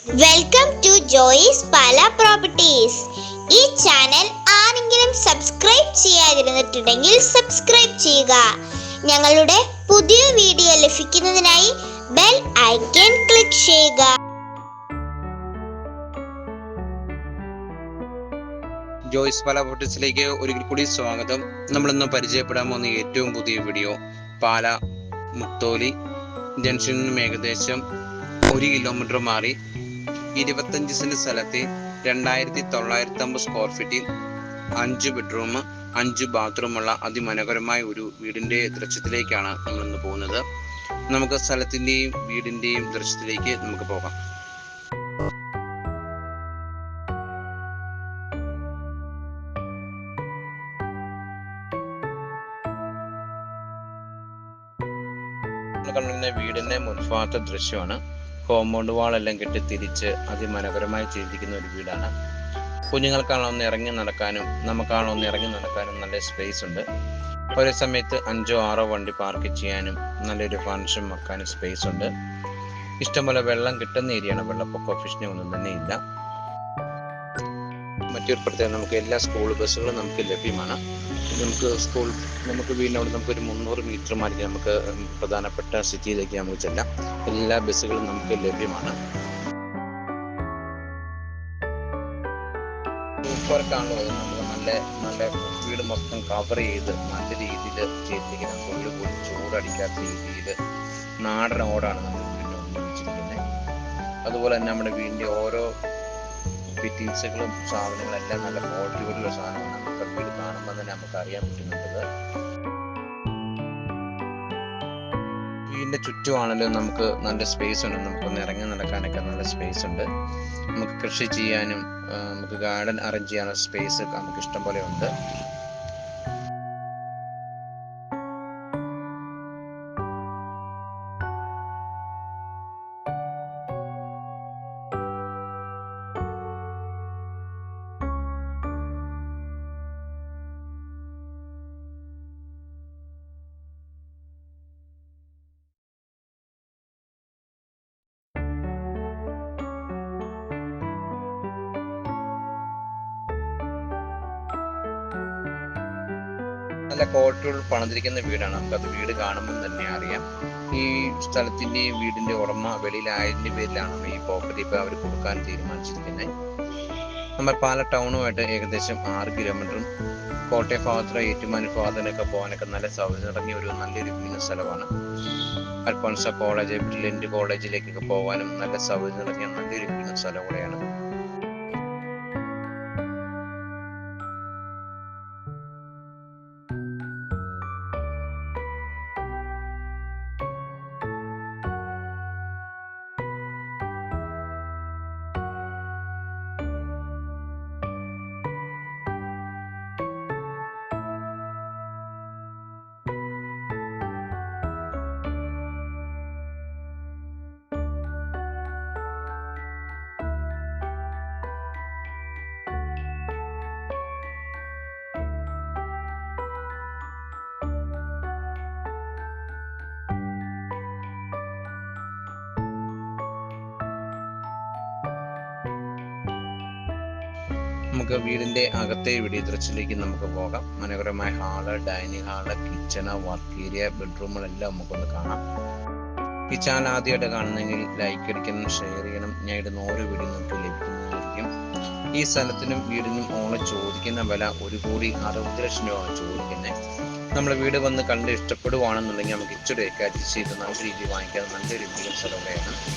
Welcome to Joys Pala properties. ഈ channel ആരെങ്കിലും subscribe ചെയ്യാതിരുന്നിട്ടുണ്ടെങ്കിൽ സബ്സ്ക്രൈബ് ചെയ്യുക. ഞങ്ങളുടെ പുതിയ വീഡിയോ ലഭിക്കുന്നതിനായി ബെൽ ഐക്കൺ ക്ലിക്ക് ചെയ്യുക. ജോയിസ് പാല പ്രോപ്പർട്ടീസിലേക്ക് ഒരിക്കൽ കൂടി സ്വാഗതം. നമ്മളിന്ന് പരിചയപ്പെടാൻ പോകുന്ന ഏറ്റവും പുതിയ വീഡിയോ പാല മുത്തോലി ജംഗ്ഷനിൽ നിന്നും ഏകദേശം 1 കിലോമീറ്റർ മാറി 25 സെന്റ് സ്ഥലത്ത് 2950 സ്ക്വയർ ഫീറ്റിൽ 5 ബെഡ്റൂം 5 ബാത്റൂമുള്ള അതിമനോഹരമായ ഒരു വീടിൻ്റെ ദൃശ്യത്തിലേക്കാണ് നമ്മളിന്ന് പോകുന്നത്. നമുക്ക് സ്ഥലത്തിൻ്റെയും വീടിൻ്റെയും ദൃശ്യത്തിലേക്ക് നമുക്ക് പോകാം. കണ്ടുവരുന്ന വീടിൻ്റെ മുൻഭാഗത്തെ ദൃശ്യമാണ്. കോമ്പൗണ്ട് വാളെല്ലാം കെട്ടി തിരിച്ച് അതിമനോഹരമായി ചെയ്തിരിക്കുന്ന ഒരു വീടാണ്. കുഞ്ഞുങ്ങൾക്കാണോ ഒന്ന് ഇറങ്ങി നടക്കാനും നമുക്കാണോ ഒന്ന് ഇറങ്ങി നടക്കാനും നല്ല സ്പേസ് ഉണ്ട്. ഒരേ സമയത്ത് 5-6 വണ്ടി പാർക്ക് ചെയ്യാനും നല്ലൊരു ഫംഗ്ഷൻ വെക്കാനും സ്പേസ് ഉണ്ട്. ഇഷ്ടംപോലെ വെള്ളം കിട്ടുന്ന ഏരിയയാണ്. വെള്ളപ്പൊക്ക ഫിഷിനെ ഒന്നും തന്നെ ഇല്ല. മറ്റൊരു പ്രത്യേകത, നമുക്ക് എല്ലാ സ്കൂൾ ബസ്സുകളും നമുക്ക് ലഭ്യമാണ്. നമുക്ക് വീടിനോട് നമുക്കൊരു 300 മീറ്റർ മാറി നമുക്ക് പ്രധാനപ്പെട്ട സിറ്റിയിലേക്ക് നമുക്ക് ചെല്ലാം. എല്ലാ ബസ്സുകളും നമുക്ക് ലഭ്യമാണ്. സൂപ്പർക്കാണുള്ളത്. നമുക്ക് നല്ല വീട് മൊത്തം കവർ ചെയ്ത് നല്ല രീതിയിൽ ചെയ്തിരിക്കുന്നത്. തൊഴിൽ പോലും ചൂടടിക്കാത്ത രീതിയിൽ നാടൻ ഓടാണ് നമ്മൾ വീടിൻ്റെ ഉപയോഗിച്ചിരിക്കുന്നത്. അതുപോലെ തന്നെ നമ്മുടെ വീടിൻ്റെ ഓരോ ഫിറ്റിങ്സുകളും സാധനങ്ങളെല്ലാം നല്ല ക്വാളിറ്റിയുള്ള സാധനങ്ങൾ നമുക്ക് വീട് കാണുമ്പോൾ തന്നെ നമുക്ക് അറിയാൻ പറ്റുന്നുണ്ട്. വീടിൻ്റെ ചുറ്റുമാണെങ്കിലും നമുക്ക് നല്ല സ്പേസ് ഉണ്ട്. നമുക്കൊന്ന് ഇറങ്ങി നടക്കാനൊക്കെ നല്ല സ്പേസ് ഉണ്ട്. നമുക്ക് കൃഷി ചെയ്യാനും നമുക്ക് ഗാർഡൻ അറേഞ്ച് ചെയ്യാനുള്ള സ്പേസ് നമുക്ക് ഇഷ്ടം പോലെ ഉണ്ട്. നല്ല ക്വാളിറ്റിയോട് പണിതിരിക്കുന്ന വീടാണ്. നമുക്കത് വീട് കാണുമ്പോൾ തന്നെ അറിയാം. ഈ സ്ഥലത്തിൻ്റെയും വീടിൻ്റെ ഉടമ വെളിയിലായതിൻ്റെ പേരിലാണ് ഈ പ്രോപ്പർട്ടി ഇപ്പോൾ അവർ കൊടുക്കാൻ തീരുമാനിച്ചിരിക്കുന്നത്. നമ്മൾ പാല ടൗണുമായിട്ട് ഏകദേശം 6 കിലോമീറ്ററും കോട്ടയം ഭാഗത്തുള്ള ഏറ്റുമാനൂർ ഭാഗത്തിനൊക്കെ പോകാനൊക്കെ നല്ല സൗകര്യം ഇറങ്ങിയ നല്ലൊരു സ്ഥലമാണ്. അൽഫോൺസ കോളേജ്, ബ്രില്യൻറ്റ് കോളേജിലേക്കൊക്കെ പോകാനും നല്ല സൗകര്യം ഇറങ്ങിയ നല്ലൊരു സ്ഥലം കൂടെയാണ്. നമുക്ക് വീടിൻ്റെ അകത്തെ വീഡിയോ ദൃശ്യത്തിലേക്ക് നമുക്ക് പോകാം. മനോഹരമായ hall, dining hall, kitchen, work area, ബെഡ്റൂമുകളെല്ലാം നമുക്കൊന്ന് കാണാം. ഈ ചാനൽ ആദ്യമായിട്ട് കാണുന്നെങ്കിൽ ലൈക്ക് അടിക്കണം, ഷെയർ ചെയ്യണം. ഞാൻ ഇടുന്ന ഓരോ വീഡിയോ നമുക്ക് ലഭിക്കുന്നതായിരിക്കും. ഈ സ്ഥലത്തിനും വീടിനും ഓണം ചോദിക്കുന്ന വില 1,60,00,000 രൂപയാണ് ചോദിക്കുന്നത്. നമ്മൾ വീട് വന്ന് കണ്ട് ഇഷ്ടപ്പെടുവാണെന്നുണ്ടെങ്കിൽ നമുക്ക് ഇച്ചിരിയൊക്കെ അഡ്ജസ്റ്റ് ചെയ്ത് നല്ല രീതിയിൽ വാങ്ങിക്കാൻ നല്ലൊരു സ്ഥലമാണ്.